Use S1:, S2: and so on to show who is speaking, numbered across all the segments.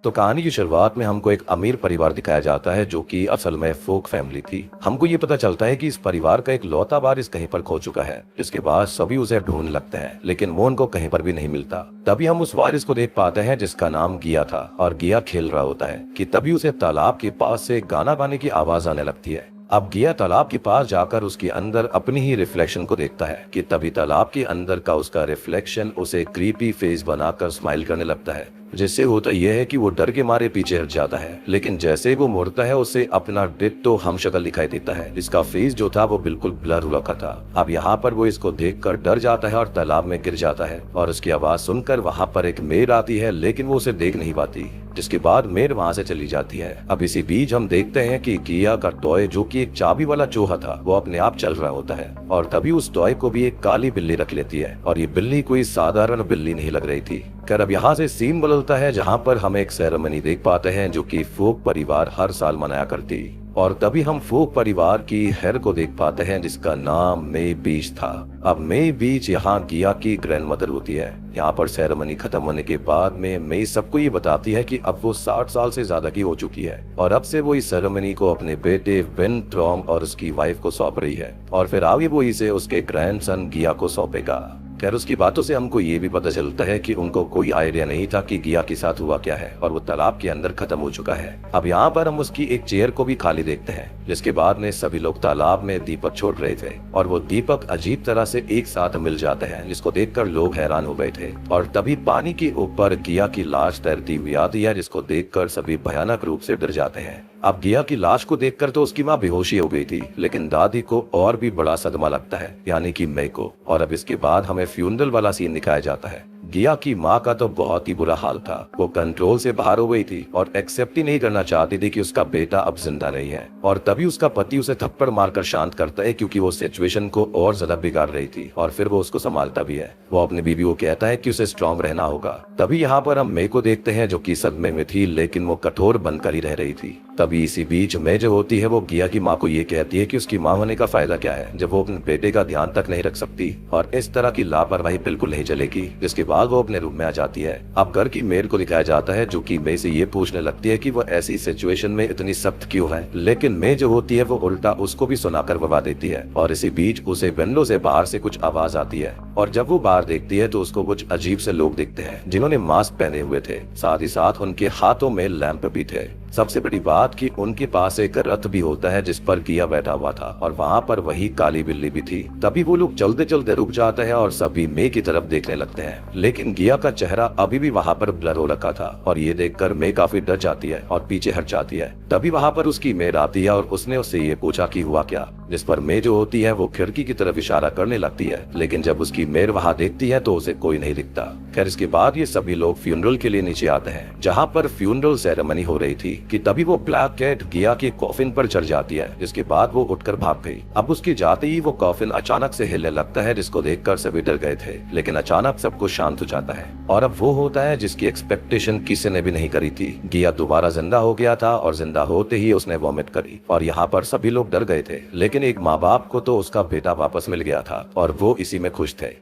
S1: तो कहानी की शुरुआत में हमको एक अमीर परिवार दिखाया जाता है जो कि असल में फोक फैमिली थी। हमको ये पता चलता है कि इस परिवार का एक लौता वारिस कहीं पर खो चुका है, जिसके बाद सभी उसे ढूंढने लगते हैं, लेकिन वो उनको कहीं पर भी नहीं मिलता। तभी हम उस वारिस को देख पाते हैं जिसका नाम गिया था, और गिया खेल रहा होता है कि तभी उसे तालाब के पास से गाना गाने की आवाज आने लगती है। अब गिया तालाब के पास जाकर उसके अंदर अपनी ही रिफ्लेक्शन को देखता है कि तभी तालाब के अंदर का उसका रिफ्लेक्शन उसे क्रीपी फेस बनाकर स्माइल करने लगता है, जिससे होता यह है कि वो डर के मारे पीछे हट जाता है। लेकिन जैसे ही वो मुड़ता है उसे अपना डिट्टो हमशक्ल दिखाई देता है। इसका फेस जो था वो बिल्कुल ब्लर हुआ था। अब यहाँ पर वो इसको देखकर डर जाता है और तालाब में गिर जाता है, और उसकी आवाज सुनकर वहाँ पर एक मेर आती है, लेकिन वो उसे देख नहीं पाती, जिसके बाद मेर वहाँ से चली जाती है। अब इसी बीच हम देखते हैं कि गिया का टॉय जो कि एक चाबी वाला चूहा था वो अपने आप चल रहा होता है, और तभी उस टॉय को भी एक काली बिल्ली रख लेती है, और ये बिल्ली कोई साधारण बिल्ली नहीं लग रही थी। खैर अब यहाँ से सीन बदलता है जहाँ पर हम एक सेरेमनी देख पाते हैं जो कि फोक परिवार हर साल मनाया करती, और तभी हम फोक परिवार की हेर को देख पाते हैं जिसका नाम मे बीच था। अब मे बीच यहाँ गिया की ग्रैंड मदर होती है। यहाँ पर सेरेमनी खत्म होने के बाद में मे सबको ये बताती है कि अब वो 60 साल से ज्यादा की हो चुकी है, और अब से वो इस सेरेमनी को अपने बेटे विन ट्रॉम और उसकी वाइफ को सौंप रही है, और फिर आगे वो इसे उसके ग्रैंडसन गिया को सौंपेगा। खैर उसकी बातों से हमको ये भी पता चलता है कि उनको कोई आइडिया नहीं था कि गिया के साथ हुआ क्या है, और वो तालाब के अंदर खत्म हो चुका है। अब यहाँ पर हम उसकी एक चेयर को भी खाली देखते हैं, जिसके बाद में सभी लोग तालाब में दीपक छोड़ रहे थे, और वो दीपक अजीब तरह से एक साथ मिल जाते हैं, जिसको देखकर लोग हैरान हो गए थे। और तभी पानी के ऊपर गिया की लाश तैरती हुई आती है, जिसको देखकर सभी भयानक रूप से डर जाते हैं। अब गिया की लाश को देखकर तो उसकी माँ बेहोशी हो गई थी, लेकिन दादी को और भी बड़ा सदमा लगता है, यानी कि मे को। और अब इसके बाद हमें फ्यूनरल वाला सीन दिखाया जाता है। गिया की माँ का तो बहुत ही बुरा हाल था। वो कंट्रोल से बाहर हो गई थी और एक्सेप्ट ही नहीं करना चाहती थी कि उसका बेटा अब जिंदा नहीं है। और तभी उसका पति उसे थप्पड़ मारकर शांत करता है, क्योंकि वो सिचुएशन को और ज्यादा बिगाड़ रही थी, और फिर वो उसको संभालता भी है। वो अपनी बीवी को कहता है कि उसे स्ट्रांग रहना होगा। तभी यहाँ पर हम मे को देखते हैं जो कि सदमे में थी, लेकिन वो कठोर बनकर ही रह रही थी। तभी इसी बीच मे जो होती है वो गिया की माँ को ये कहती है कि उसकी माँ होने का फायदा क्या है जब वो अपने बेटे का ध्यान तक नहीं रख सकती, और इस तरह की लापरवाही बिल्कुल नहीं चलेगी। जिसके बाद वो अपने रूम में आ जाती है। अब घर की मेयर को दिखाया जाता है जो कि मे से ये पूछने लगती है कि वो ऐसी सिचुएशन में इतनी सख्त क्यों है, लेकिन मे जो होती है वो उल्टा उसको भी सुनाकर भगा देती है। और इसी बीच उसे विंडो से बाहर से कुछ आवाज आती है, और जब वो बाहर देखती है तो उसको कुछ अजीब से लोग दिखते हैं जिन्होंने मास्क पहने हुए थे, साथ ही साथ उनके हाथों में लैंप भी थे। सबसे बड़ी बात कि उनके पास एक रथ भी होता है जिस पर गिया बैठा हुआ था, और वहाँ पर वही काली बिल्ली भी थी। तभी वो लोग चलते चलते रुक जाते हैं और सभी मे की तरफ देखने लगते हैं, लेकिन गिया का चेहरा अभी भी वहाँ पर ब्लर हो रखा था, और ये देखकर मे काफी डर जाती है और पीछे हट जाती है। तभी वहाँ पर उसकी मेयर आती है और उसने उससे ये पूछा कि हुआ क्या, जिस पर मे जो होती है वो खिड़की की तरफ इशारा करने लगती है, लेकिन जब उसकी मेयर वहाँ देखती है तो उसे कोई नहीं दिखता। खैर इसके बाद ये सभी लोग फ्यूनरल के लिए नीचे आते हैं, जहाँ पर फ्यूनरल सेरेमनी हो रही थी कि तभी वो ब्लैक कैट गिया के कॉफिन पर चढ़ जाती है, जिसके बाद वो उठकर भाग गई। अब उसके जाते ही वो कॉफिन अचानक से हिलने लगता है, जिसको देखकर सभी डर गए थे, लेकिन अचानक सब कुछ शांत हो जाता है। और अब वो होता है जिसकी एक्सपेक्टेशन किसी ने भी नहीं करी थी। गिया दोबारा जिंदा हो गया था, और जिंदा होते ही उसने वॉमिट करी, और यहाँ पर सभी लोग डर गए थे, लेकिन एक माँ बाप को तो उसका बेटा वापस मिल गया था, और वो इसी में खुश थे।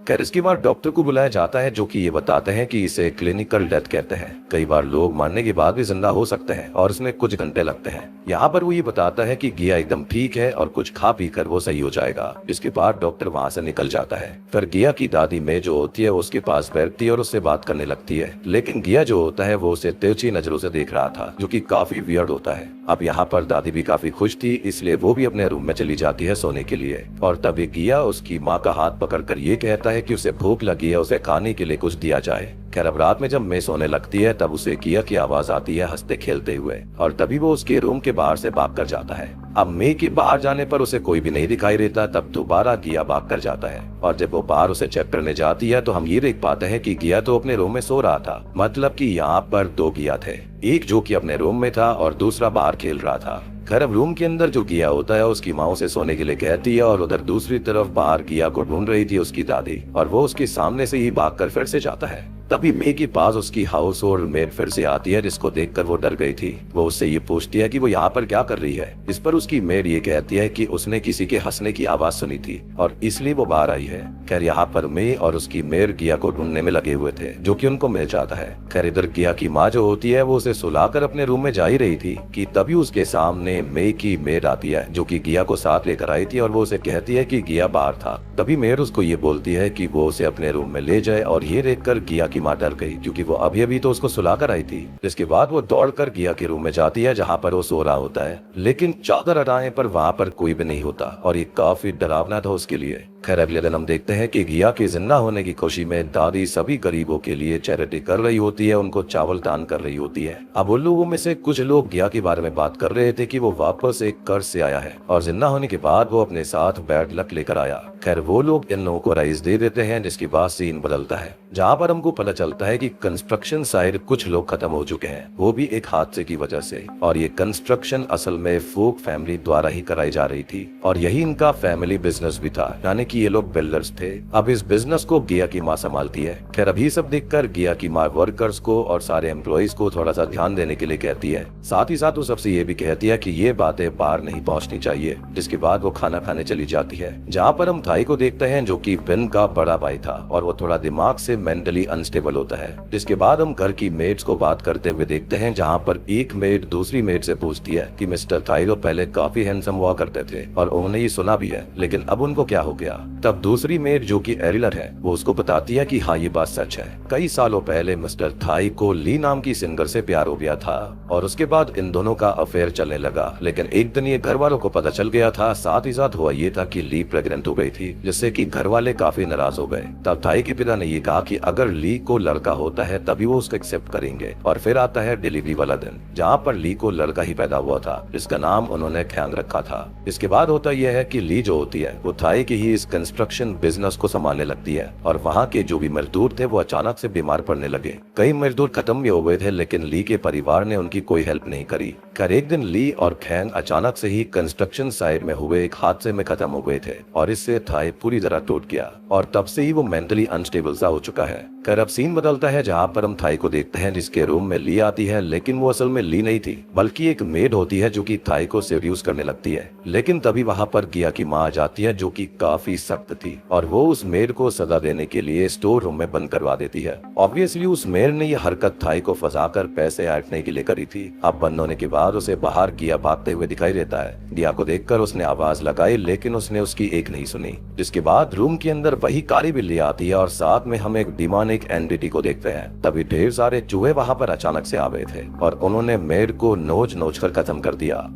S1: खैर इसके बाद डॉक्टर को बुलाया जाता है जो कि ये बताते हैं कि इसे क्लिनिकल डेथ कहते हैं। कई बार लोग मरने के बाद भी जिंदा हो सकते हैं, और इसमें कुछ घंटे लगते हैं। यहाँ पर वो ये बताता है कि गिया एकदम ठीक है और कुछ खा पी कर वो सही हो जाएगा। इसके बाद डॉक्टर वहाँ से निकल जाता है। फिर गिया की दादी मे जो होती है उसके पास बैठती है और उससे बात करने लगती है, लेकिन गिया जो होता है वो उसे तिरछी नजरों से देख रहा था, जो कि काफी वियर्ड होता है। अब यहाँ पर दादी भी काफी खुश थी, इसलिए वो भी अपने रूम में चली जाती है सोने के लिए। और तभी गिया उसकी माँ का हाथ पकड़कर ये कहता है कि उसे भूख लगी है, उसे खाने के लिए कुछ दिया जाए। खैर अब रात में जब मे सोने लगती है तब उसे गिया की आवाज आती है हंसते खेलते हुए, और तभी वो उसके रूम के बाहर से भाग कर जाता है। अब मे के बाहर जाने पर उसे कोई भी नहीं दिखाई देता। तब दोबारा गिया भाग कर जाता है, और जब वो बाहर उसे चेक करने जाती है तो हम ये देख पाते हैं कि गिया तो अपने रूम में सो रहा था। मतलब कि यहाँ पर दो गिया थे, एक जो कि अपने रूम में था और दूसरा बाहर खेल रहा था। खैर अब रूम के अंदर जो गिया होता है उसकी माँ उसे सोने के लिए कहती है, और उधर दूसरी तरफ बाहर गिया को ढूंढ रही थी उसकी दादी, और वो उसके सामने से ही भागकर फिर से जाता है। तभी मे के पास उसकी हाउस और मेड फिर से आती है, जिसको देखकर वो डर गई थी। वो उससे ये पूछती है कि वो यहाँ पर क्या कर रही है। इस पर उसकी मेड ये कहती है कि उसने किसी के हंसने की आवाज सुनी थी और इसलिए वो बाहर आई है। खैर यहाँ पर मे और उसकी मेड गिया को ढूंढने में लगे हुए थे, जो कि उनको मिल जाता है। खैर इधर गिया की माँ जो होती है वो उसे सुलाकर अपने रूम में जा ही रही थी कि तभी उसके सामने मे की मेड आती है, जो कि गिया को साथ लेकर आई थी, और वो उसे कहती है कि गिया बाहर था। तभी मेड उसको ये बोलती है कि वो उसे अपने रूम में ले जाए, और ये देखकर गिया की माँ डर गई, क्योंकि वो अभी अभी तो उसको सुलाकर आई थी। जिसके बाद वो दौड़कर गिया के रूम में जाती है, जहाँ पर वो सो रहा होता है, लेकिन चादर हटाने पर वहाँ पर कोई भी नहीं होता, और ये काफी डरावना था उसके लिए। खैर अगले दिन हम देखते हैं कि गिया के जिंदा होने की खुशी में दादी सभी गरीबों के लिए चैरिटी कर रही होती है, उनको चावल दान कर रही होती है। अब उन लोगों में से कुछ लोग गिया के बारे में बात कर रहे थे कि वो वापस एक कर्ज से आया है और जिंदा होने के बाद वो अपने साथ बैड लक लेकर आया। खैर वो लोग इन लोगों को राइस दे देते हैं, जिसके बाद सीन बदलता है, जहाँ पर हमको पता चलता है कि कंस्ट्रक्शन साइड कुछ लोग खत्म हो चुके हैं, वो भी एक हादसे की वजह से। और ये कंस्ट्रक्शन असल में फोक फैमिली द्वारा ही कराई जा रही थी, और यही इनका फैमिली बिजनेस भी था, यानी कि ये लोग बिल्डर्स थे। अब इस बिजनेस को गिया की माँ संभालती है। खैर अभी सब देखकर गिया की माँ वर्कर्स को और सारे एम्प्लॉइज को थोड़ा सा ध्यान देने के लिए कहती है। साथ ही साथ वो सबसे ये भी कहती है कि ये बातें बाहर नहीं पहुँचनी चाहिए। जिसके बाद वो खाना खाने चली जाती है, जहाँ पर हम थाई को देखते हैं, जो कि विन का बड़ा भाई था, और वो थोड़ा दिमाग से मेंटली अनस्टेबल होता है। जिसके बाद हम घर की मेड्स को बात करते हुए देखते हैं, जहाँ पर एक मेड दूसरी मेड से पूछती है कि मिस्टर थाई तो पहले काफी हैंडसम हुआ करते थे और उन्होंने ये सुना भी है, लेकिन अब उनको क्या हो गया। तब दूसरी मेड जो कि एरिलर है, वो उसको बताती है कि हाँ ये बात सच है। कई सालों पहले मिस्टर थाई को ली नाम की सिंगर से प्यार हो गया था, और उसके बाद इन दोनों का अफेयर चलने लगा। लेकिन एक दिन ये घर वालों को पता चल गया था। साथ ही साथ हुआ ये था कि ली प्रेग्नेंट हो गई थी, जिससे कि घर वाले काफी नाराज हो गए। तब थाई के पिता ने ये कहा कि अगर ली को लड़का होता है तभी वो उसको एक्सेप्ट करेंगे। और फिर आता है डिलीवरी वाला दिन, जहाँ पर ली को लड़का ही पैदा हुआ था, जिसका नाम उन्होंने ख्याल रखा था। इसके बाद होता यह है कि ली जो होती है वो थाई की ही इस कंस्ट्रक्शन बिजनेस को संभालने लगती है, और वहाँ के जो भी मजदूर थे वो अचानक से बीमार पड़ने लगे। कई मजदूर खत्म भी हो गए थे, लेकिन ली के परिवार ने उनकी कोई हेल्प नहीं करी। खैर एक दिन ली और खैंग अचानक से ही कंस्ट्रक्शन साइट में हुए एक हादसे में खत्म हो गए थे, और इससे थाई पूरी तरह टूट गया, और तब से ही वो मेंटली अनस्टेबल सा हो चुका है। खैर अब सीन बदलता है, जहाँ पर हम थाई को देखते हैं, जिसके रूम में ली आती है, लेकिन वो असल में ली नहीं थी, बल्कि एक मेड होती है, जो कि थाई को सेड्यूस करने लगती है। लेकिन तभी वहाँ पर गिया की माँ आ जाती है, जो कि काफी सख्त थी, और वो उस मेड को सजा देने के लिए स्टोर रूम में बंद करवा देती है। ऑब्वियसली उस मेड ने ये हरकत थाई को फंसाकर पैसे ऐंठने के लिए करी थी। अब बंद होने के बाद उसे बाहर गिया भागते हुए दिखाई देता है। गिया को देखकर उसने आवाज लगाई, लेकिन उसने उसकी एक नहीं सुनी। जिसके बाद रूम के अंदर वही काली बिल्ली आती है, और साथ में हम एक डिमोनिक एंटिटी को देखते हैं। तभी ढेर सारे चूहे वहाँ पर अचानक से आ गए थे, और उन्होंने मेड को नोच नोच कर खत्म कर दिया।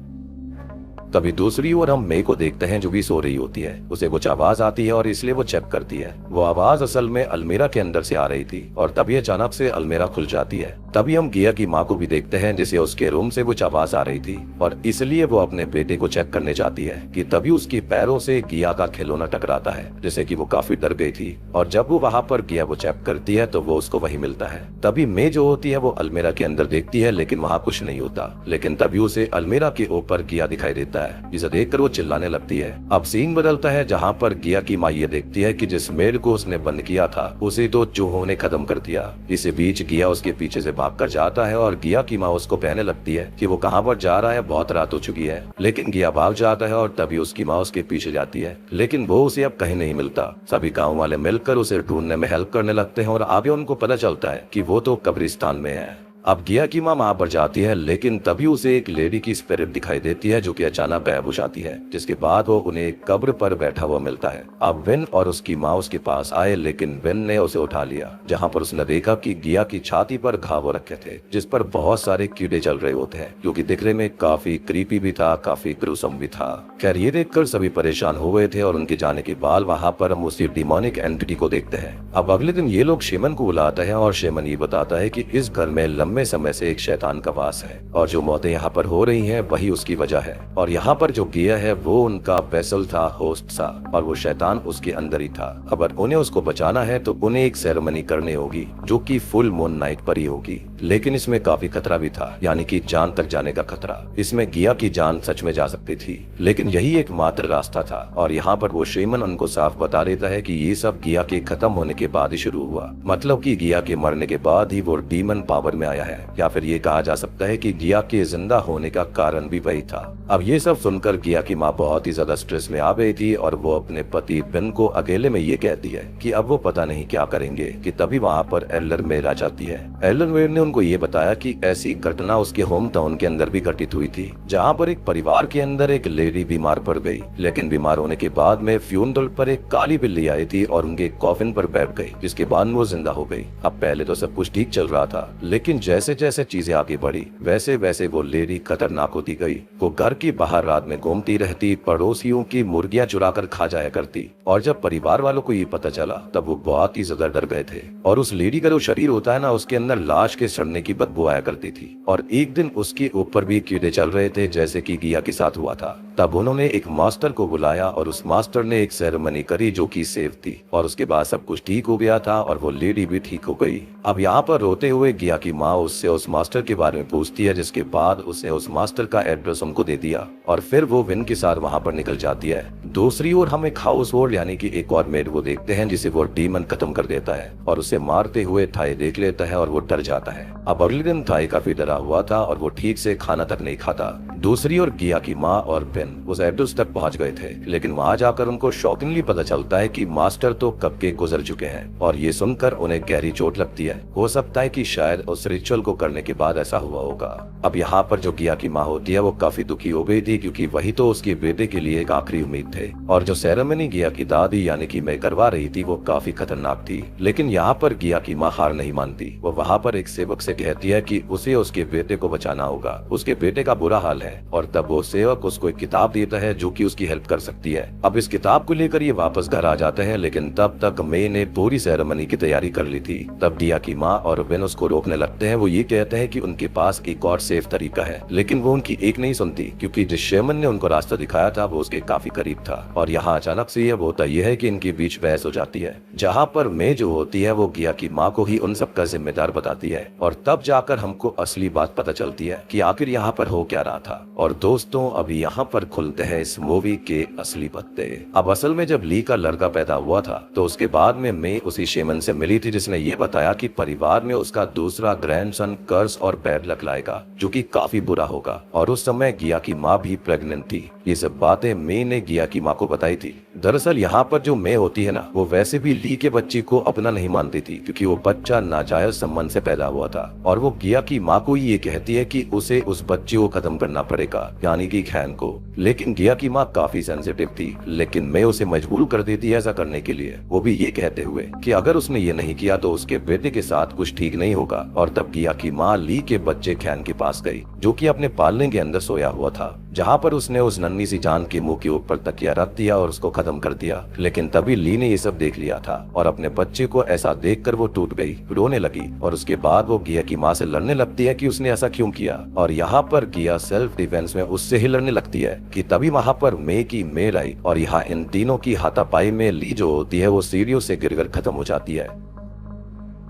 S1: तभी दूसरी ओर हम मे को देखते हैं, जो भी सो रही होती है। उसे कुछ आवाज आती है और इसलिए वो चेक करती है। वो आवाज असल में अलमीरा के अंदर से आ रही थी, और तभी अचानक से अलमीरा खुल जाती है। तभी हम गिया की माँ को भी देखते हैं, जिसे उसके रूम से कुछ आवाज आ रही थी, और इसलिए वो अपने बेटे को चेक करने जाती है कि तभी उसकी पैरों से गिया का खिलौना टकराता है, जिससे कि वो काफी डर गई थी। और जब वो वहाँ पर गिया वो चेक करती है तो वो उसको वही मिलता है। तभी मे जो होती है वो अलमीरा के अंदर देखती है, लेकिन वहाँ कुछ नहीं होता। लेकिन तभी उसे अलमीरा के ऊपर गिया दिखाई देता है, जिसे देखकर वो चिल्लाने लगती है। अब सीन बदलता है, जहाँ पर गिया की माँ ये देखती है कि जिस मेड को उसने बंद किया था उसे तो चूहों ने खत्म कर दिया। इसी बीच गिया उसके पीछे से भागकर जाता है, और गिया की माँ उसको कहने लगती है कि वो कहाँ पर जा रहा है, बहुत रात हो चुकी है। लेकिन गिया भाग जाता है, और तभी उसकी माँ उसके पीछे जाती है, लेकिन वो उसे अब कहीं नहीं मिलता। सभी गाँव वाले मिलकर उसे ढूंढने में हेल्प करने लगते हैं, और आगे उनको पता चलता है कि वो तो कब्रिस्तान में है। अब गिया की माँ वहाँ पर जाती है, लेकिन तभी उसे एक लेडी की स्पिरिट दिखाई देती है, जो कि अचानक गायब हो जाती है। जिसके बाद वो उन्हें एक कब्र पर बैठा हुआ मिलता है। अब विन और उसकी माँ उसके पास आए, लेकिन विन ने उसे उठा लिया, जहाँ पर उसने देखा कि गिया की छाती पर घाव रखे थे, जिस पर बहुत सारे कीड़े चल रहे होते हैं, जो कि दिखने में काफी क्रीपी भी था, काफी ग्रूसम भी था। खैर ये देखकर सभी परेशान हो गए थे, और उनके जाने के बाद वहाँ पर हम उसी डिमोनिक एंटिटी को देखते हैं। अब अगले दिन ये लोग शेमन को बुलाते हैं, और शेमन ये बताता है कि इस घर में लंबे समय से एक शैतान का वास है और जो मौतें यहाँ पर हो रही हैं वही उसकी वजह है। और यहाँ पर जो गिया है वो उनका वेसल था, होस्ट था, और वो शैतान उसके अंदर ही था। अगर उन्हें उसको बचाना है तो उन्हें एक सेरेमनी करनी होगी जो कि फुल मून नाइट पर ही होगी। लेकिन इसमें काफी खतरा भी था, यानी कि जान तक जाने का खतरा। इसमें गिया की जान सच में जा सकती थी, लेकिन यही एकमात्र रास्ता था। और यहाँ पर वो शेमन उनको साफ बता देता है कि ये सब गिया के खत्म होने के बाद ही शुरू हुआ। मतलब कि गिया के मरने के बाद ही वो डीमन पावर में आया है, या फिर ये कहा जा सकता है कि गिया के जिंदा होने का कारण भी वही था। अब ये सब सुनकर गिया की माँ बहुत ही ज्यादा स्ट्रेस में आ गई थी और वो अपने पति बेन को अकेले में ये कहती है कि अब वो पता नहीं क्या करेंगे कि तभी वहाँ पर एलन वेयर आ जाती है। एलन वेयर ने उनको ये बताया कि ऐसी घटना उसके होम टाउन के अंदर भी घटित हुई थी, जहाँ पर एक परिवार के अंदर एक लेडी बीमार पड़ गई, लेकिन बीमार होने के बाद में फ्यूनरल पर एक काली बिल्ली आई थी और उनके कॉफिन पर बैठ गई, जिसके बाद वो जिंदा हो गई। अब पहले तो सब कुछ ठीक चल रहा था, लेकिन जैसे जैसे चीजें आगे बढ़ी वैसे वैसे वो लेडी खतरनाक होती गई। वो घर के बाहर रात में घूमती रहती, पड़ोसियों की मुर्गियां चुरा कर खा जाया करती। और जब परिवार वालों को ये पता चला तब वो बहुत ही ज्यादा डर गए थे। और उस लेडी का जो शरीर होता है ना, उसके अंदर लाश के सड़ने की बदबू आया करती थी। और एक दिन उसके ऊपर भी कीड़े चल रहे थे, जैसे कि गिया के साथ हुआ था। तब उन्होंने एक मास्टर को बुलाया और उस मास्टर ने एक सेरेमनी करी जो कि सेफ थी, और उसके बाद सब कुछ ठीक हो गया था और वो लेडी भी ठीक हो गई। अब यहाँ पर रोते हुए गिया की माँ उससे उस मास्टर के बारे में पूछती है, जिसके बाद उसे उस मास्टर का एड्रेस उनको दे दिया और फिर वो विन के साथ वहाँ पर निकल जाती है। दूसरी ओर हम एक हाउस होल्ड यानी कि एक और मेड को देखते हैं, जिसे वो डीमन खत्म कर देता है और उसे मारते हुए थाई देख लेता है और वो डर जाता है। अब अगले दिन थाई काफी डरा हुआ था और वो ठीक से खाना तक नहीं खाता। दूसरी ओर गिया की माँ और बेन उस एड्रेस तक पहुंच गए थे, लेकिन वहां जाकर उनको शॉकिंगली पता चलता है कि मास्टर तो कब के गुजर चुके हैं। और ये सुनकर उन्हें गहरी चोट लगती है। हो सकता है कि शायद उस रिचुअल को करने के बाद ऐसा हुआ होगा। अब यहाँ पर जो गिया की माँ होती है वो काफी दुखी हो गई थी, क्योंकि वही तो उसके बेटे के लिए एक आखिरी उम्मीद थे। और जो सेरेमनी गिया की दादी यानी कि मैं करवा रही थी वो काफी खतरनाक थी। लेकिन यहाँ पर गिया की माँ हार नहीं मानती। वो वहाँ पर एक सेवक से कहती है कि उसे उसके बेटे को बचाना होगा, उसके बेटे का बुरा हाल है। और तब वो सेवक उसको एक किताब देता है जो कि उसकी हेल्प कर सकती है। अब इस किताब को लेकर ये वापस घर आ जाते हैं, लेकिन तब तक मे ने पूरी सेरेमनी की तैयारी कर ली थी। तब गिया की माँ और विन उसको रोकने लगते हैं। वो ये कहते हैं कि उनके पास एक और सेफ तरीका है, लेकिन वो उनकी एक नहीं सुनती, क्योंकि जिस शेमन ने उनको रास्ता दिखाया था वो उसके काफी करीब था। और यहाँ अचानक से यह होता यह है कि इनके बीच बहस हो जाती है, जहाँ पर मे जो होती है वो गिया की माँ को ही उन सब का जिम्मेदार बताती है। और तब जाकर हमको असली बात पता चलती है कि आखिर यहाँ पर हो क्या रहा था। और दोस्तों अभी यहाँ पर खुलते हैं इस मूवी के असली पत्ते। अब असल में जब ली का लड़का पैदा हुआ था तो उसके बाद में मे उसी शेमन से मिली थी, जिसने ये बताया कि परिवार में उसका दूसरा ग्रैंडसन कर्स और बैड लक लाएगा, जो कि काफी बुरा होगा। और उस समय गिया की माँ भी प्रेग्नेंट थी। ये सब बातें मे ने गिया की माँ को बताई थी। दरअसल यहाँ पर जो मे होती है ना, वो वैसे भी ली के बच्चे को अपना नहीं मानती थी, क्योंकि वो बच्चा नाजायज संबंध से पैदा हुआ था। और वो गिया की माँ को ये कहती है कि उसे उस बच्चे को खत्म करना पड़ेगा, यानी कि खैन को। लेकिन गिया की माँ काफी सेंसिटिव थी, लेकिन मैं उसे मजबूर कर देती है ऐसा करने के लिए, वो भी ये कहते हुए कि अगर उसने ये नहीं किया तो उसके बेटे के साथ कुछ ठीक नहीं होगा। और तब गिया की माँ ली के बच्चे खैन के पास गई, जो कि अपने पालने के अंदर सोया हुआ था, जहाँ पर उसने उस नन्ही सी जान के मुंह के ऊपर तकिया रख दिया और उसको खत्म कर दिया। लेकिन तभी ली ने ये सब देख लिया था और अपने बच्चे को ऐसा देखकर वो टूट गई, रोने लगी। और उसके बाद वो गिया की माँ से लड़ने लगती है कि उसने ऐसा क्यों किया। और यहाँ पर गिया सेल्फ डिफेंस में उससे ही लड़ने लगती है कि तभी वहाँ पर मे की मेर आई। और यहाँ इन तीनों की हाथापाई में ली जो होती है वो सीढ़ियों से गिरकर खत्म हो जाती है।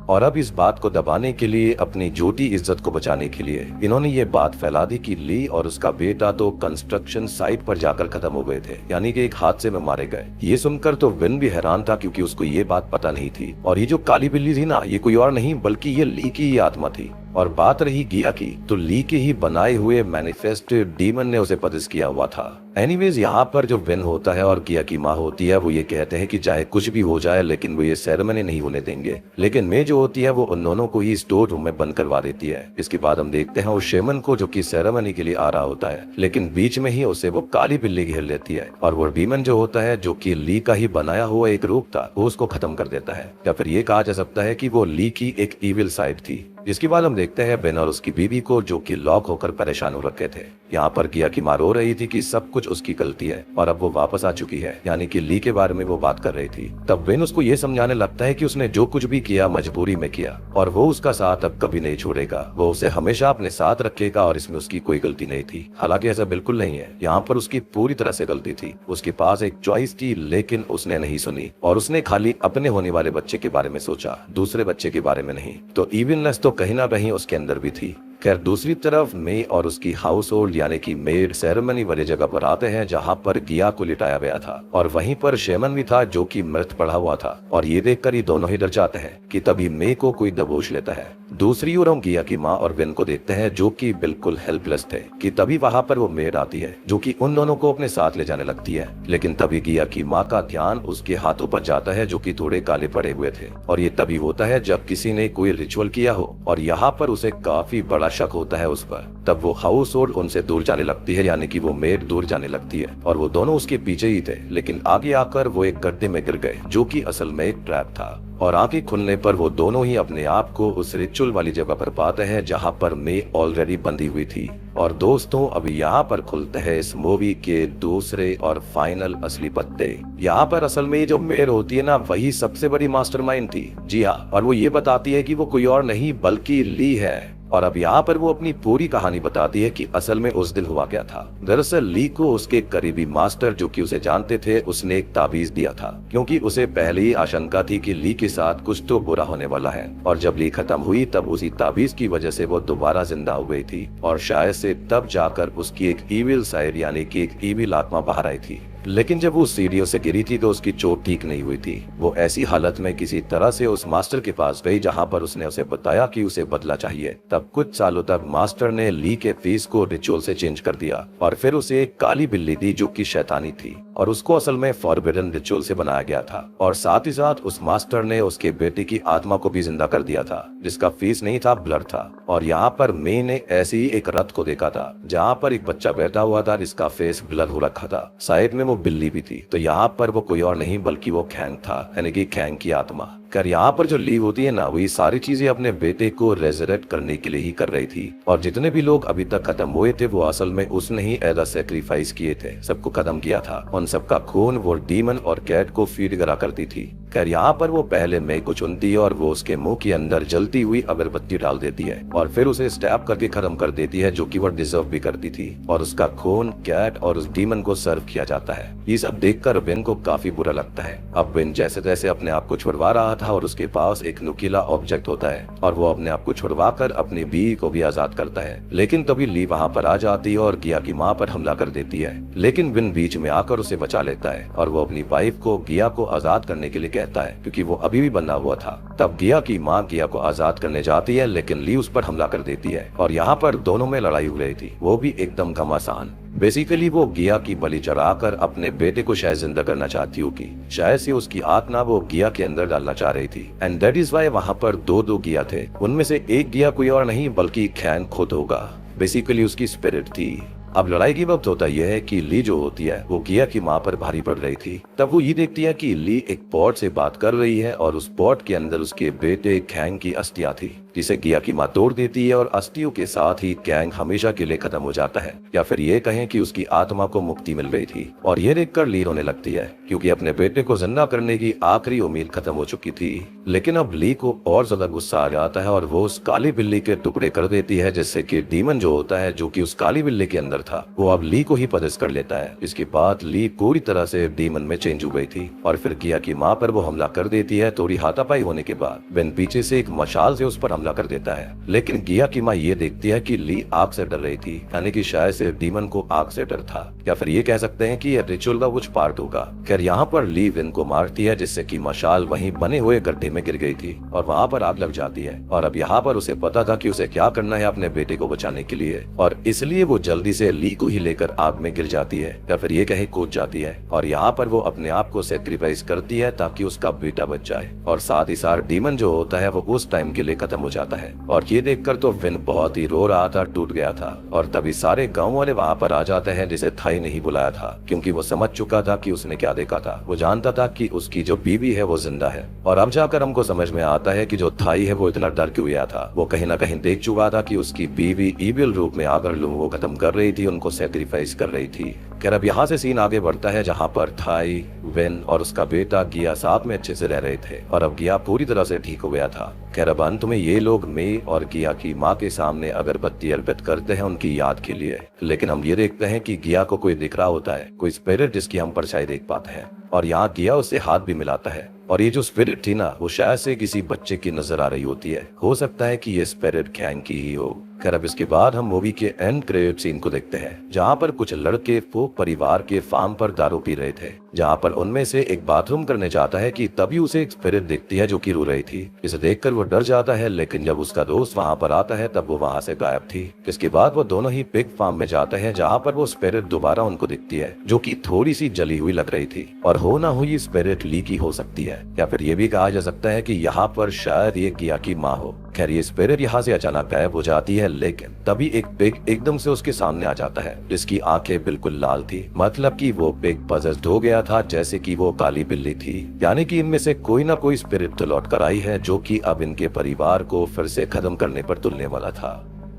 S1: और अब इस बात को दबाने के लिए, अपनी झूठी इज्जत को बचाने के लिए, इन्होंने ये बात फैला दी कि ली और उसका बेटा तो कंस्ट्रक्शन साइट पर जाकर खत्म हो गए थे, यानी कि एक हादसे में मारे गए। ये सुनकर तो विन भी हैरान था, क्योंकि उसको ये बात पता नहीं थी। और ये जो काली बिल्ली थी ना, ये कोई और नहीं बल्कि ये ली की ही आत्मा थी। और बात रही गिया की, तो ली के ही बनाए हुए मैनिफेस्ट डीमन ने उसे पदस्थ किया हुआ था। एनीवेज यहाँ पर जो विन होता है और गिया की माँ होती है वो ये कहते हैं कि चाहे कुछ भी हो जाए लेकिन वो ये सेरेमनी नहीं होने देंगे। लेकिन मे जो होती है वो उन दोनों को ही स्टोर रूम में बंद करवा देती है। इसके बाद हम देखते हैं उस शेमन को, जो कि सेरेमनी के लिए आ रहा होता है, लेकिन बीच में ही उसे वो काली बिल्ली घेर लेती है। और वो डीमन जो होता है, जो कि ली का ही बनाया हुआ एक रूप था, वो उसको खत्म कर देता है। या फिर ये कहा जा सकता है कि वो ली की एक इविल साइड थी। जिसके बाद हम देखते हैं बेन और उसकी बीवी को जो कि लॉक होकर परेशान हो रखे थे। यहाँ पर गिया की माँ रो रही थी कि सब कुछ उसकी गलती है और अब वो वापस आ चुकी है, यानी कि ली के बारे में वो बात कर रही थी। तब बेन उसको ये समझाने लगता है कि उसने जो कुछ भी किया मजबूरी में किया और वो उसका साथ अब कभी नहीं छोड़ेगा, वो उसे हमेशा अपने साथ रखेगा और इसमें उसकी कोई गलती नहीं थी। हालांकि ऐसा बिल्कुल नहीं है, यहाँ पर उसकी पूरी तरह से गलती थी। उसके पास एक चॉइस थी लेकिन उसने नहीं सुनी और उसने खाली अपने होने वाले बच्चे के बारे में सोचा, दूसरे बच्चे के बारे में नहीं। तो इवननेस तो कहीं ना कहीं उसके अंदर भी थी। खैर दूसरी तरफ मे और उसकी हाउस होल्ड यानी कि मेड सेरेमनी वाली जगह पर आते हैं जहाँ पर गिया को लिटाया गया था और वहीं पर शेमन भी था जो कि मृत पड़ा हुआ था और ये देखकर ये दोनों ही डर जाते हैं कि तभी मे को कोई दबोच लेता है। दूसरी ओर हम गिया की माँ और विन को देखते हैं जो कि बिल्कुल हेल्पलेस थे कि तभी वहाँ पर वो मेड आती है जो कि उन दोनों को अपने साथ ले जाने लगती है। लेकिन तभी गिया की माँ का ध्यान उसके हाथों पर जाता है जो कि थोड़े काले पड़े हुए थे और ये तभी होता है जब किसी ने कोई रिचुअल किया हो और यहाँ पर उसे काफी बड़ा शक होता है उस पर। तब वो हाउस होल्ड उनसे दूर जाने लगती है, यानी कि वो मेड दूर जाने लगती है और वो दोनों उसके पीछे ही थे। लेकिन आगे आकर वो एक गड्ढे में गिर गए जो कि असल में एक ट्रैप था और आंखें खुलने पर वो दोनों ही अपने आप को उस रिचुअल वाली जगह पर पाते हैं जहां पर मे ऑलरेडी बंधी हुई थी। और दोस्तों अभी यहाँ पर खुलते हैं इस मूवी के दूसरे और फाइनल असली पत्ते। यहाँ पर असल में जो मेयर होती है ना, वही सबसे बड़ी मास्टरमाइंड थी। जी हाँ, और वो ये बताती है कि वो कोई और नहीं बल्कि ली है। और अब यहाँ पर वो अपनी पूरी कहानी बताती है कि असल में उस दिन हुआ क्या था। दरअसल ली को उसके करीबी मास्टर जो कि उसे जानते थे उसने एक ताबीज दिया था क्योंकि उसे पहले ही आशंका थी कि ली के साथ कुछ तो बुरा होने वाला है। और जब ली खत्म हुई तब उसी ताबीज की वजह से वो दोबारा जिंदा हो गई थी और शायद से तब जाकर उसकी एक ईविल साइड यानी कि एक ईविल आत्मा बाहर आई थी। लेकिन जब वो सीढ़ियों से गिरी थी तो उसकी चोट ठीक नहीं हुई थी। वो ऐसी हालत में किसी तरह से उस मास्टर के पास गई जहां पर उसने उसे बताया कि उसे बदला चाहिए। तब कुछ सालों तक मास्टर ने ली के फेस को रिचुअल से चेंज कर दिया और फिर उसे एक काली बिल्ली दी जो कि शैतानी थी और उसको असल में फॉरबिडन रिचुअल से बनाया गया था। और साथ ही साथ उस मास्टर ने उसके बेटे की आत्मा को भी जिंदा कर दिया था जिसका फेस नहीं था, ब्लड था। और यहाँ पर मे ने ऐसे ही एक रथ को देखा था जहाँ पर एक बच्चा बैठा हुआ था जिसका फेस ब्लर हो रखा था, साइड में वो बिल्ली भी थी। तो यहाँ पर वो कोई और नहीं बल्कि वो खैंग था, यानी कि खैंग की आत्मा। कर यहाँ पर जो ली होती है ना, वो ये सारी चीजें अपने बेटे को रेजरेक्ट करने के लिए ही कर रही थी। और जितने भी लोग अभी तक खत्म हुए थे वो असल में उसने ही एज अ सेक्रीफाइस किए थे, सबको खत्म किया था। उन सबका खून वो डीमन और कैट को फीड करा करती थी। खैर यहाँ पर वो पहले मे को चुनती है और वो उसके मुंह के अंदर जलती हुई अगरबत्ती डाल देती है और फिर उसे स्टैब करके खत्म कर देती है, जो कि वो डिजर्व भी करती थी। और उसका खून कैट और उस डीमन को सर्व किया जाता है। ये सब देखकर विन को काफी बुरा लगता है। अब विन जैसे तैसे अपने आप को छुड़वा रहा था और उसके पास एक नुकीला ऑब्जेक्ट होता है और वो अपने आप को छुड़वाकर अपनी बीवी को भी आजाद करता है। लेकिन तभी ली वहाँ पर आ जाती है और गिया की माँ पर हमला कर देती है। लेकिन विन बीच में आकर उसे बचा लेता है और वो अपनी वाइफ को गिया को आजाद करने के लिए कहता है क्योंकि वो अभी भी बंधा हुआ था। तब गिया की माँ गिया को आजाद करने जाती है लेकिन ली उस पर हमला कर देती है और यहाँ पर दोनों में लड़ाई हो रही थी, वो भी एकदम घमासान। बेसिकली वो गिया की बलि चढ़ाकर अपने बेटे को शायद जिंदा करना चाहती होगी, शायद से उसकी आत्मा वो गिया के अंदर डालना चाह रही थी। एंड दैट इज वाई वहाँ पर दो गिया थे, उनमें से एक गिया कोई और नहीं बल्कि खैंग खुद होगा, बेसिकली उसकी स्पिरिट थी। अब लड़ाई की वक्त होता यह है कि ली जो होती है वो गिया की माँ पर भारी पड़ रही थी। तब वो ये देखती है कि ली एक पॉट से बात कर रही है और उस पॉट के अंदर उसके बेटे खैंग की अस्थियां थी, जिसे गिया की माँ तोड़ देती है और अस्थियों के साथ ही खैंग हमेशा के लिए खत्म हो जाता है, या फिर ये कहें कि उसकी आत्मा को मुक्ति मिल गई थी। और ये देखकर ली रोने लगती है क्योंकि अपने बेटे को जिंदा करने की आखिरी उम्मीद खत्म हो चुकी थी। लेकिन अब ली को और ज्यादा गुस्सा आ जाता है और वो उस काली बिल्ली के टुकड़े कर देती है, जिससे कि डीमन जो होता है जो कि उस काली बिल्ली के अंदर था वो अब ली को ही पदस्थ कर लेता है। इसके बाद ली पूरी तरह से डीमन में चेंज हो गई थी और फिर गिया की माँ पर वो हमला कर देती है। थोड़ी हाथापाई होने के बाद विन पीछे से एक मशाल से उस पर हमला कर देता है। लेकिन गिया की माँ ये देखती है कि ली आग से डर रही थी, यानी कि शायद से डीमन को आग से डर था, या फिर ये कह सकते हैं कि यह रिचुअल का कुछ पार्ट होगा। खैर यहाँ पर ली विन को मारती है जिससे कि मशाल वहीं बने हुए गड्ढे में गिर गई थी और वहाँ पर आग लग जाती है। और अब यहाँ पर उसे पता था कि उसे क्या करना है अपने बेटे को बचाने के लिए, और इसलिए वो जल्दी से ली को ही लेकर आग में गिर जाती है, या फिर ये कहे कूद जाती है। और यहाँ पर वो अपने आप को सेक्रीफाइस करती है ताकि उसका बेटा बच जाए। और साथ ही साथ डीमन जो होता है वो उस टाइम के लिए खत्म हो जाता है। और ये देखकर तो विन बहुत ही रो रहा था, टूट गया था। और तभी सारे गाँव वाले वहाँ पर आ जाते हैं जिसे थाई नहीं बुलाया था, क्योंकि वो समझ चुका था कि उसने क्या देखा था। वो जानता था कि उसकी जो बीवी है वो जिंदा है। और अब जाकर हमको समझ में आता है कि जो थाई है वो इतना डर क्यों गया था। वो कहीं ना कहीं देख चुका था कि उसकी बीवी ईविल रूप में आकर लोगों को खत्म कर रही थी, उनको सेक्रीफाइस कर रही थी। खैर अब यहाँ से सीन आगे बढ़ता है जहाँ पर थाई, विन और उसका बेटा गिया साथ में अच्छे से रह रहे थे और अब गिया पूरी तरह से ठीक हो गया था। खैर अब अंत में ये लोग मे और गिया की माँ के सामने अगरबत्ती अर्पित करते हैं उनकी याद के लिए। लेकिन हम ये देखते हैं कि गिया को कोई दिख रहा होता है, कोई स्पिरिट जिसकी हम परछाई देख पाते हैं। और यहाँ गिया उससे हाथ भी मिलाता है और ये जो स्पिरिट थी ना वो शायद से किसी बच्चे की नजर आ रही होती है। हो सकता है कि ये स्पिरिट खैंग की ही हो। खैर अब इसके बाद हम मूवी के एंड क्रेडिट सीन को देखते हैं जहाँ पर कुछ लड़के फोक परिवार के फार्म पर दारू पी रहे थे, जहाँ पर उनमें से एक बाथरूम करने जाता है कि तभी उसे एक स्पिरिट दिखती है जो कि रो रही थी। इसे देखकर वो डर जाता है, लेकिन जब उसका दोस्त वहाँ पर आता है तब वो वहाँ से गायब थी। इसके बाद वो दोनों ही पिग फार्म में जाते हैं जहाँ पर वो स्पिरिट दोबारा उनको दिखती है जो कि थोड़ी सी जली हुई लग रही थी और हो ना हुई स्पिरिट ली की हो सकती है, या फिर ये भी कहा जा सकता है कि यहाँ पर शायद ये गिया की माँ हो। खैर ये स्पिरिट यहाँ से अचानक गायब हो जाती है, लेकिन तभी एक पिग एकदम से उसके सामने आ जाता है जिसकी आंखें बिल्कुल लाल थी। मतलब कि वो पिग पजेस्ड हो गया था जैसे कि वो काली बिल्ली थी। यानी कि इनमें से कोई ना कोई स्पिरिट तो लौट कर आई है जो कि अब इनके परिवार को फिर से खत्म करने पर तुलने वाला था।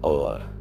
S1: और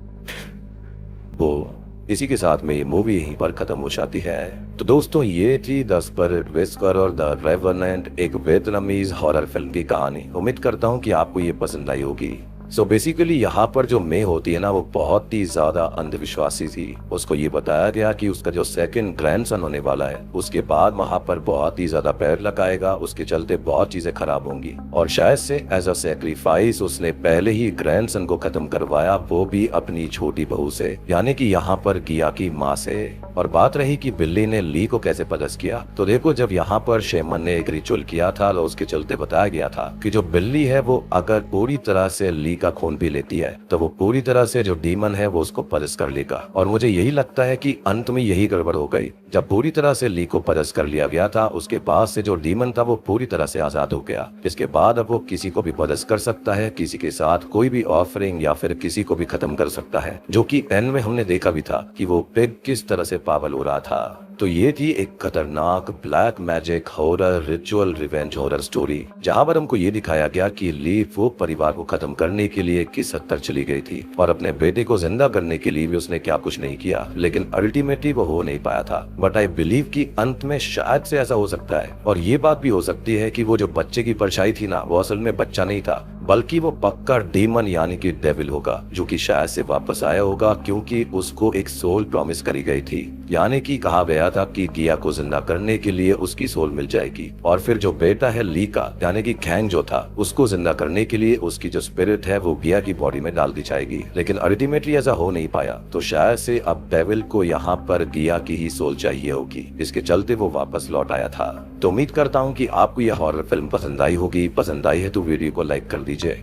S1: वो इसी के साथ में ये मूवी यहीं पर खत्म हो जाती है। तो दोस्तों ये थी द स्पिरिट विस्पर और द रेवेनेंट, एक वियतनामीज हॉरर फिल्म की कहानी। उम्मीद करता हूँ कि आपको ये पसंद आई होगी। सो बेसिकली यहाँ पर जो मे होती है ना वो बहुत ही ज्यादा अंधविश्वासी थी। उसको ये बताया गया कि उसका जो सेकंड ग्रैंडसन होने वाला है उसके बाद वहाँ पर बहुत ही ज्यादा पैर लगाएगा, उसके चलते बहुत चीजें खराब होंगी और शायद से एज अ सेक्रीफाइस उसने पहले ही ग्रैंडसन को खत्म करवाया, वो भी अपनी छोटी बहू से, यानी कि यहाँ पर गिया की माँ से। और बात रही कि बिल्ली ने ली को कैसे पदस्थ किया, तो देखो जब यहाँ पर शेमन ने एक रिचुअल किया था तो उसके चलते बताया गया था कि जो बिल्ली है वो अगर पूरी तरह से ली का खून पी लेती है तो वो पूरी तरह से जो डीमन है वो उसको पदस्थ कर लेगा। और मुझे यही लगता है कि अंत में यही गड़बड़ हो गई। जब पूरी तरह से ली को पदस्थ कर लिया गया था उसके बाद से जो डीमन था वो पूरी तरह से आजाद हो गया। इसके बाद अब वो किसी को भी पदस्थ कर सकता है, किसी के साथ कोई भी ऑफरिंग या फिर किसी को भी खत्म कर सकता है, जो कि एंड में हमने देखा भी था कि वो पिग किस तरह से पागल हो रहा था। तो ये थी एक खतरनाक black magic horror ritual revenge horror story जहां पर हमको ये दिखाया गया कि ली फोक परिवार को खत्म करने के लिए किस हद तक चली गई थी और अपने बेटे को जिंदा करने के लिए भी उसने क्या कुछ नहीं किया, लेकिन अल्टीमेटली वो हो नहीं पाया था। बट आई बिलीव कि अंत में शायद से ऐसा हो सकता है। और ये बात भी हो सकती है कि वो जो बच्चे की परछाई थी ना वो असल में बच्चा नहीं था, बल्कि वो पक्का डीमन यानी कि डेविल होगा जो कि शायद से वापस आया होगा, क्योंकि उसको एक सोल प्रॉमिस करी गई थी। यानी कि कहा गया था कि गिया को जिंदा करने के लिए उसकी सोल मिल जाएगी और फिर जो बेटा है ली का यानी कि खैंग जो था उसको जिंदा करने के लिए उसकी जो स्पिरिट है वो गिया की बॉडी में डाल दी जाएगी। लेकिन अल्टीमेटली ऐसा हो नहीं पाया, तो शायद से अब डेविल को यहाँ पर गिया की ही सोल चाहिए होगी, इसके चलते वो वापस लौट आया था। तो उम्मीद करता हूँ कि आपको यह हॉरर फिल्म पसंद आई होगी। पसंद आई है तो वीडियो को लाइक कर दीजिए